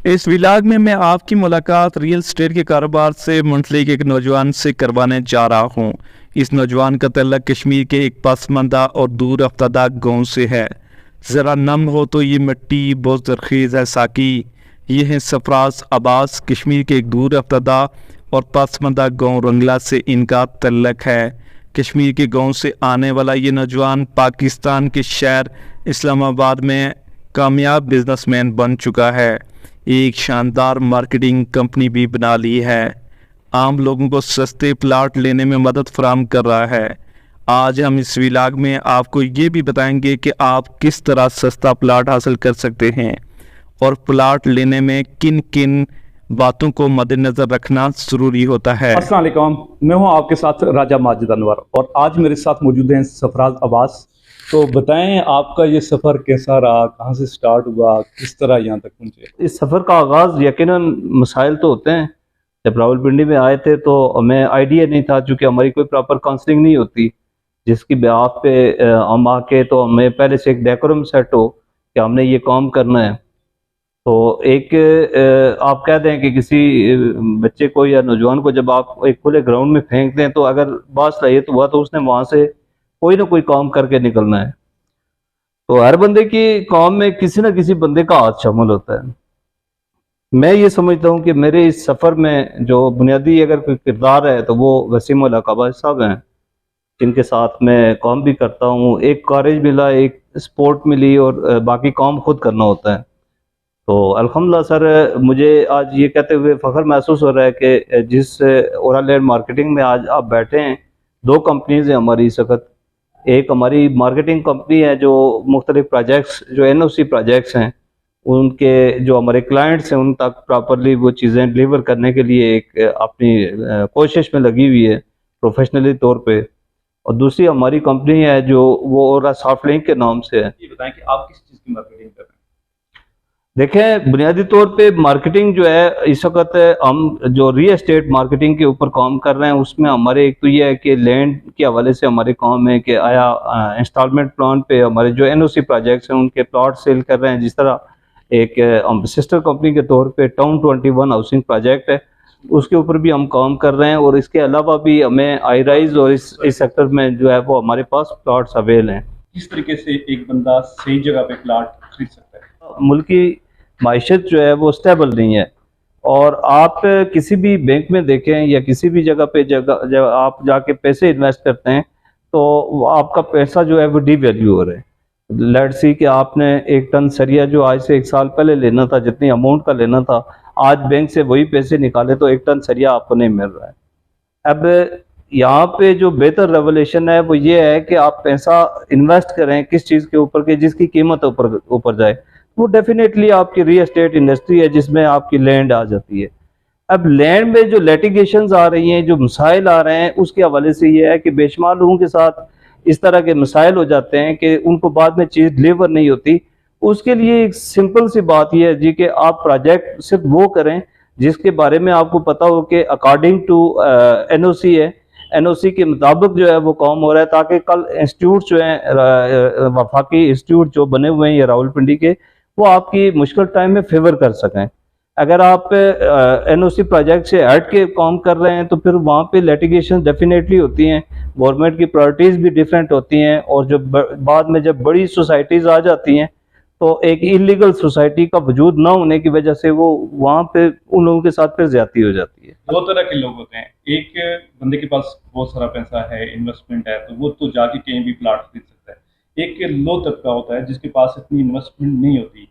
इस व्लॉग में मैं आपकी मुलाकात रियल एस्टेट के कारोबार से मुंसलिक एक नौजवान से करवाने जा रहा हूँ। इस नौजवान का तल्लक कश्मीर के एक पसमानदा और दूर अफ्तादा गाँव से है। ज़रा नम हो तो ये मिट्टी बहुत जरखेज़ है साकी। ये है सरफराज अब्बास, कश्मीर के एक दूर अफ्तादा और पसमानदा गाँव रंगला से इनका तल्लक है। कश्मीर के गाँव से आने वाला ये नौजवान पाकिस्तान के शहर इस्लामाबाद में कामयाब बिजनेसमैन बन चुका है। एक शानदार मार्केटिंग कंपनी भी बना ली है। आम लोगों को सस्ते प्लाट लेने में मदद फराहम कर रहा है। आज हम इस व्लॉग में आपको ये भी बताएंगे कि आप किस तरह सस्ता प्लाट हासिल कर सकते हैं और प्लाट लेने में किन किन बातों को मद्देनजर रखना ज़रूरी होता है। अस्सलाम वालेकुम, मैं हूं आपके साथ राजा माजिद अनवर और आज मेरे साथ मौजूद हैं सरफराज अब्बास। तो बताएं आपका ये सफ़र कैसा रहा, कहां से स्टार्ट हुआ, किस तरह यहां तक पहुंचे? इस सफ़र का आगाज़ यकीनन मसाइल तो होते हैं। जब रावलपिंडी में आए थे तो हमें आइडिया नहीं था, चूँकि हमारी कोई प्रॉपर काउंसलिंग नहीं होती जिसकी ब्याह पे हम आके तो हमें पहले से एक डेकोरम सेट हो कि हमने ये काम करना है। तो एक आप कह दें कि किसी बच्चे को या नौजवान को जब आप एक खुले ग्राउंड में फेंक दें तो अगर बासलाहियत हुआ तो उसने वहाँ से कोई ना कोई काम करके निकलना है। तो हर बंदे की काम में किसी न किसी बंदे का हाथ शामिल होता है। मैं ये समझता हूँ कि मेरे इस सफ़र में जो बुनियादी अगर कोई किरदार है तो वो वसीम उल हक अब्बास साहब हैं, जिनके साथ मैं काम भी करता हूँ। एक कॉलेज मिला, एक सपोर्ट मिली और बाकी काम खुद करना होता है। तो अल्हम्दुलिल्लाह सर, मुझे आज ये कहते हुए फ़ख्र महसूस हो रहा है कि जिस ओरालैंड मार्केटिंग में आज आप बैठे हैं, दो कंपनीज़ हैं हमारी इस वक्त। एक हमारी मार्केटिंग कंपनी है जो मुख्तलिफ प्रोजेक्ट्स जो एनओसी प्रोजेक्ट्स हैं उनके जो हमारे क्लाइंट्स हैं उन तक प्रॉपरली वो चीज़ें डिलीवर करने के लिए एक अपनी कोशिश में लगी हुई है प्रोफेशनली तौर पे। और दूसरी हमारी कंपनी है जो वो ओरा सॉफ्ट लिंक के नाम से है। ये बताएं कि आप किस चीज़ की मार्केटिंग कर रहे हैं? देखें, बुनियादी तौर पे मार्केटिंग जो है इस वक्त हम जो रियल एस्टेट मार्केटिंग के ऊपर काम कर रहे हैं उसमें हमारे एक तो ये है कि लैंड के हवाले से हमारे काम है कि आया इंस्टॉलमेंट प्लान पे हमारे जो एनओसी प्रोजेक्ट्स हैं उनके प्लॉट सेल कर रहे हैं। जिस तरह एक सिस्टर कंपनी के तौर पे टाउन 21 हाउसिंग प्रोजेक्ट है, उसके ऊपर भी हम काम कर रहे हैं। और इसके अलावा भी हमें आई राइज और इस सेक्टर में जो है वो हमारे पास प्लॉट्स अवेल हैं। किस तरीके से एक बंदा सही जगह पे प्लाट खरीद सकता है? मुल्क की माइशत जो है वो स्टेबल नहीं है। और आप किसी भी बैंक में देखें या किसी भी जगह पे जब आप जाके पैसे इन्वेस्ट करते हैं तो आपका पैसा जो है वो डिवैल्यू हो रहा है। लेट्स सी कि आपने एक टन सरिया जो आज से 1 साल पहले लेना था, जितनी अमाउंट का लेना था, आज बैंक से वही पैसे निकाले तो 1 टन सरिया आपको नहीं मिल रहा है। अब यहाँ पे जो बेहतर रेवोल्यूशन है वो ये है कि आप पैसा इन्वेस्ट करें किस चीज़ के ऊपर कि जिसकी कीमत ऊपर जाए। वो डेफिनेटली आपकी रियल एस्टेट इंडस्ट्री है जिसमें आपकी लैंड आ जाती है। अब लैंड में जो लिटिगेशंस आ रही हैं, जो मसाइल आ रहे हैं, उसके हवाले से ये है कि बेशुमार लोगों के साथ इस तरह के मसाइल हो जाते हैं कि उनको बाद में चीज़ डिलीवर नहीं होती। उसके लिए एक सिंपल सी बात यह है जी कि आप प्रोजेक्ट सिर्फ वो करें जिसके बारे में आपको पता हो कि अकॉर्डिंग टू एनओसी है, एनओसी के मुताबिक जो है वो काम हो रहा है, ताकि कल इंस्टीट्यूट जो हैं वफाकी इंस्टीट्यूट जो बने हुए हैं या रावलपिंडी के, वो आपकी मुश्किल टाइम में फेवर कर सकें। अगर आप एनओसी प्रोजेक्ट से हट के काम कर रहे हैं तो फिर वहाँ पे लिटिगेशन डेफिनेटली होती हैं, गवर्नमेंट की प्रायोरिटीज़ भी डिफरेंट होती हैं। और जब बाद में जब बड़ी सोसाइटीज़ आ जाती हैं तो एक इलीगल सोसाइटी का वजूद ना होने की वजह से वो वहाँ पे उन लोगों के साथ फिर ज्यादती हो जाती है। दो तरह के लोग होते हैं। एक बंदे के पास बहुत सारा पैसा है, इन्वेस्टमेंट है, तो वो तो जाके कहीं भी प्लाट खरीद सकता है। एक लो तबका होता है जिसके पास इतनी इन्वेस्टमेंट नहीं होती,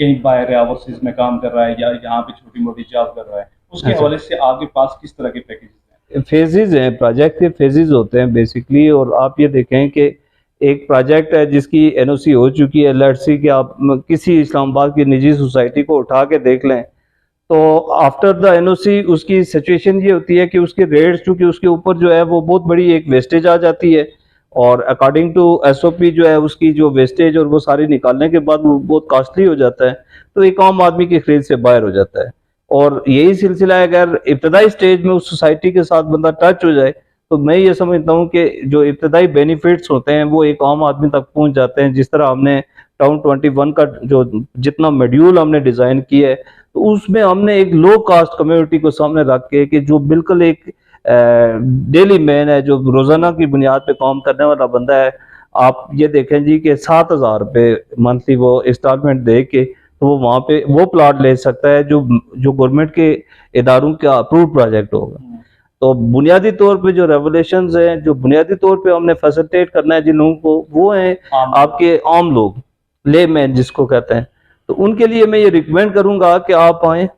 कहीं बाहर ओवरसीज में काम कर रहा है या यहाँ पे छोटी मोटी जॉब कर रहा है, उसके हवाले से आपके पास किस तरह के पैकेजेस हैं? फेजेज हैं, प्रोजेक्ट के फेजेज होते हैं बेसिकली। और आप ये देखें कि एक प्रोजेक्ट है जिसकी एनओसी हो चुकी है, लेट्स सी कि आप किसी इस्लामाबाद की निजी सोसाइटी को उठा के देख लें तो आफ्टर द एनओसी उसकी सिचुएशन ये होती है कि उसके रेट्स, चूँकि उसके ऊपर जो है वो बहुत बड़ी एक वेस्टेज आ जाती है और अकॉर्डिंग टू एसओपी जो है उसकी जो वेस्टेज और वो सारी निकालने के बाद वो बहुत कॉस्टली हो जाता है, तो एक आम आदमी की खरीद से बाहर हो जाता है। और यही सिलसिला है, अगर इब्तदाई स्टेज में उस सोसाइटी के साथ बंदा टच हो जाए तो मैं ये समझता हूँ कि जो इब्तदाई बेनिफिट्स होते हैं वो एक आम आदमी तक पहुँच जाते हैं। जिस तरह हमने टाउन 21 का जो जितना मॉड्यूल हमने डिज़ाइन किया है तो उसमें हमने एक लो कास्ट कम्युनिटी को सामने रख के कि जो बिल्कुल एक डेली मैन है, जो रोजाना की बुनियाद पे काम करने वाला बंदा है, आप ये देखें जी कि 7,000 रुपये मंथली वो इंस्टॉलमेंट दे के तो वो वहाँ पे वो प्लॉट ले सकता है जो गवर्नमेंट के इदारों का अप्रूव प्रोजेक्ट होगा। तो बुनियादी तौर पे जो रेवोल्यूशंस हैं, जो बुनियादी तौर पे हमने फैसिलिटेट करना है जिन लोगों को, वो हैं आपके आम लोग, ले मैन जिसको कहते हैं। तो उनके लिए मैं ये रिकमेंड करूंगा कि आप आए,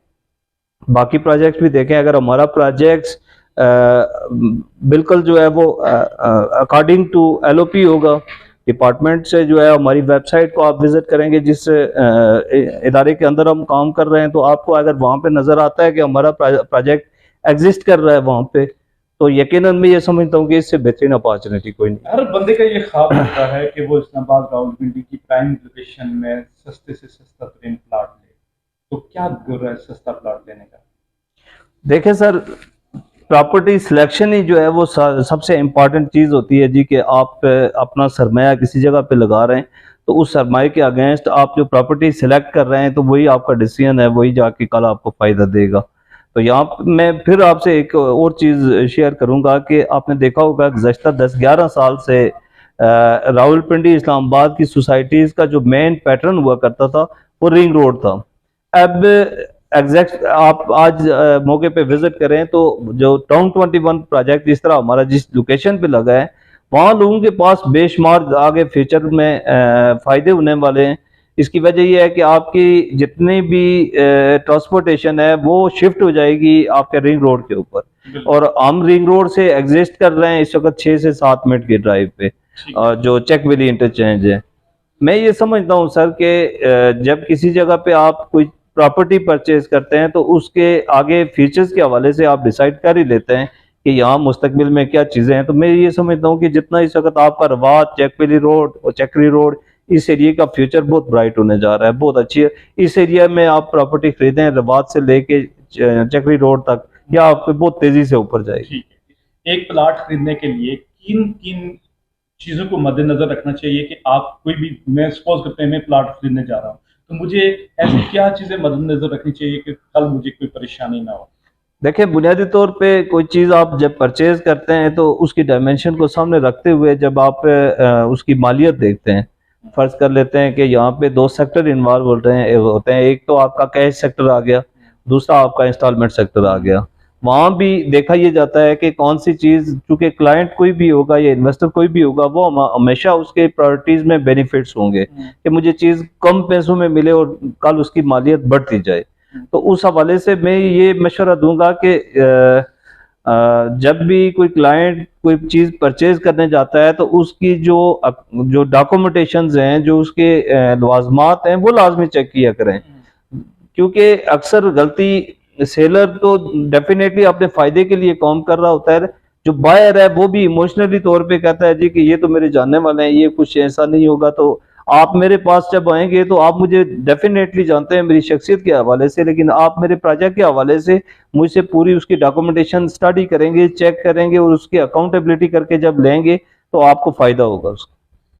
बाकी प्रोजेक्ट्स भी देखें। अगर हमारा प्रोजेक्ट्स बिल्कुल जो है वो अकॉर्डिंग टू LOP होगा डिपार्टमेंट से, जो है हमारी वेबसाइट को आप विजिट करेंगे जिस इदारे के अंदर हम काम कर रहे हैं, तो आपको अगर वहाँ पे नज़र आता है कि हमारा प्रोजेक्ट एग्जिस्ट कर रहा है वहाँ पे, तो यकीनन मैं ये समझता हूँ कि इससे बेहतरीन अपॉर्चुनिटी कोई नहीं। हर बंदे का ये ख्वाब होता है कि वो इस्लामाबाद रावलपिंडी की प्राइम लोकेशन में सस्ते से सस्ता तरीन प्लाट ले, तो क्या गुर है सस्ता प्लाट लेने का? देखें सर, प्रॉपर्टी सिलेक्शन ही जो है वो सबसे इम्पॉर्टेंट चीज़ होती है जी, कि आप अपना सरमाया किसी जगह पे लगा रहे हैं तो उस सरमाए के अगेंस्ट आप जो प्रॉपर्टी सिलेक्ट कर रहे हैं तो वही आपका डिसीजन है, वही जाके कल आपको फ़ायदा देगा। तो यहाँ मैं फिर आपसे एक और चीज़ शेयर करूँगा कि आपने देखा होगा गुज़श्ता 10-11 साल से रावलपिंडी इस्लामाबाद की सोसाइटीज़ का जो मेन पैटर्न हुआ करता था वो रिंग रोड था। अब एग्जैक्ट आप आज मौके पे विजिट करें तो जो टाउन 21 प्रोजेक्ट जिस तरह हमारा जिस लोकेशन पे लगा है, वहाँ लोगों के पास बेशुमार आगे फ्यूचर में फ़ायदे होने वाले हैं। इसकी वजह यह है कि आपकी जितनी भी ट्रांसपोर्टेशन है वो शिफ्ट हो जाएगी आपके रिंग रोड के ऊपर, और हम रिंग रोड से एग्जिस्ट कर रहे हैं इस वक्त 6 से 7 मिनट की ड्राइव पे, जो चेक वैली इंटरचेंज है। मैं ये समझता हूँ सर कि जब किसी जगह पे आप कोई प्रॉपर्टी परचेज करते हैं तो उसके आगे फीचर्स के हवाले से आप डिसाइड कर ही लेते हैं कि यहाँ मुस्तकबिल में क्या चीज़ें हैं। तो मैं ये समझता हूँ कि जितना इस वक्त आपका रवात, चेक वैली रोड और चक्री रोड, इस एरिया का फ्यूचर बहुत ब्राइट होने जा रहा है, बहुत अच्छी है। इस एरिया में आप प्रॉपर्टी खरीदें रवात से लेके चक्री रोड तक, या आपको बहुत तेजी से ऊपर जाएगी। ठीक है, एक प्लाट खरीदने के लिए किन किन चीज़ों को मद्देनजर रखना चाहिए कि आप कोई भी, मैं सपोज करते हैं मैं प्लाट खरीदने जा रहा हूँ तो मुझे ऐसी क्या चीज़ें मद्देनजर रखनी चाहिए कि कल मुझे कोई परेशानी ना हो? देखिए, बुनियादी तौर पे कोई चीज़ आप जब परचेज करते हैं तो उसकी डायमेंशन को सामने रखते हुए जब आप उसकी मालियत देखते हैं, फर्ज कर लेते हैं कि यहाँ पे 2 सेक्टर इन्वॉल्व होते हैं। एक तो आपका कैश सेक्टर आ गया, दूसरा आपका इंस्टॉलमेंट सेक्टर आ गया। वहाँ भी देखा ये जाता है कि कौन सी चीज़, चूँकि क्लाइंट कोई भी होगा या इन्वेस्टर कोई भी होगा, वो हमेशा उसके प्रायोरिटीज़ में बेनिफिट्स होंगे कि मुझे चीज़ कम पैसों में मिले और कल उसकी मालियत बढ़ती जाए। तो उस हवाले से मैं ये मशवरा दूंगा कि जब भी कोई क्लाइंट कोई चीज़ परचेज करने जाता है तो उसकी जो डॉक्यूमेंटेशंस हैं, जो उसके लवाजमात हैं, वो लाजमी चेक किया करें, क्योंकि अक्सर गलती सेलर तो डेफिनेटली अपने फायदे के लिए काम कर रहा होता है, जो बायर है वो भी इमोशनली तौर पे कहता है जी कि ये तो मेरे जानने वाले हैं, ये कुछ ऐसा नहीं होगा। तो आप मेरे पास जब आएंगे तो आप मुझे डेफिनेटली जानते हैं मेरी शख्सियत के हवाले से, लेकिन आप मेरे प्रोजेक्ट के हवाले से मुझसे पूरी उसकी डॉक्यूमेंटेशन स्टडी करेंगे, चेक करेंगे और उसकी अकाउंटेबिलिटी करके जब लेंगे तो आपको फ़ायदा होगा उसका।